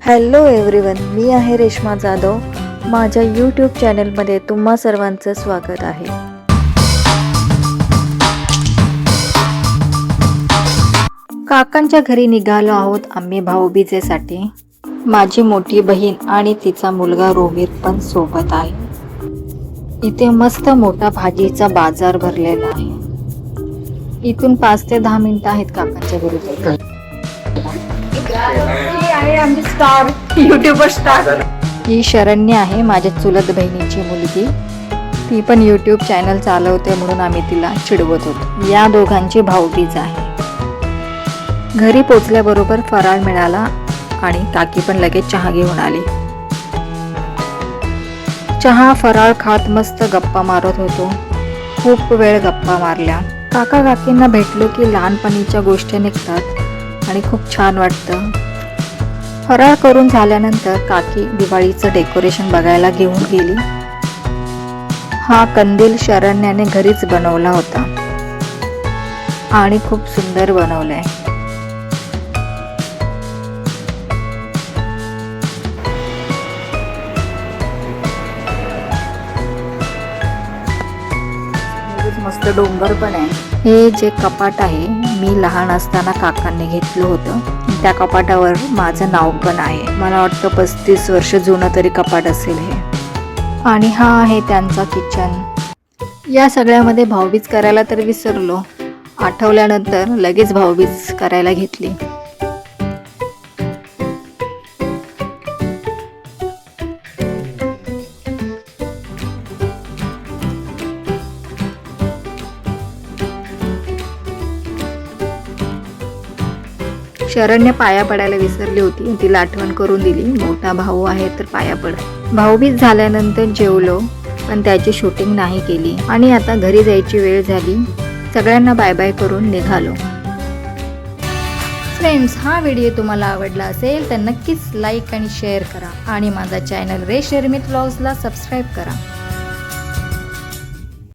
Hello everyone, मी आहे रेश्मा जाधव। माझ्या YouTube चॅनलमध्ये तुम्हा सर्वांचं स्वागत आहे। काकांच्या घरी निघालो आहोत आम्ही भाऊबीजेसाठी। माझी मोठी बहीण आणि तिचा मुलगा रोहित पण सोबत आहे। इथे मस्त मोठा भाजीचा बाजार भरलेला आहे। इथून 5 ते 10 मिनिटं आहेत काकांच्या घरी जायला। यूट्यूबर स्टार ही शरण्य आहे, माझ्या चुलत बहिणीची मुलगी। ती पण यूट्यूब चॅनल चालवते म्हणून आम्ही तिला चिडवत होतो। या दोघांची भाऊबीज आहे। घरी पोचल्याबरोबर फराळ मिळाला आणि काकी पण लगेच चहा घेऊन आली। चहा फराळ खात मस्त गप्पा मारत होतो। खूप वेळ गप्पा मारल्या। काका काकींना भेटलो की लहानपणीच्या गोष्टी निघतात आणि खूप छान वाटतं। फराळ करून झाल्यानंतर काकी दिवाळीचं डेकोरेशन बघायला घेऊन गेली। हा कंदील शरण्याने घरीच बनवला होता आणि खूप सुंदर बनवलाय। मस्त डोंगर पण आहे। हे जे कपाट आहे मी लहान असताना काकांनी घेतलं होतं। त्या कपाटावर माझं नाव पण आहे। मला वाटतं 35 वर्ष जुनं तरी कपाट असेल हे। आणि हा आहे त्यांचा किचन। या सगळ्यामध्ये भाऊबीज करायला तर विसरलो। आठवल्यानंतर लगेच भाऊबीज करायला घेतली। शरण्य पाया पडायला विसरली होती, तिला आठवण करून दिली। मोठा भाऊ आहे तर पाया पड। भाऊबीज झाल्यानंतर जेवलो पण त्याची शूटिंग नाही केली आणि आता घरी जायची वेळ झाली। सगळ्यांना बाय बाय करून निघालो। फ्रेंड्स, हा व्हिडिओ तुम्हाला आवडला असेल तर नक्कीच लाईक आणि शेअर करा आणि माझा चॅनल रेश शर्मित व्लॉग्सला सबस्क्राईब करा।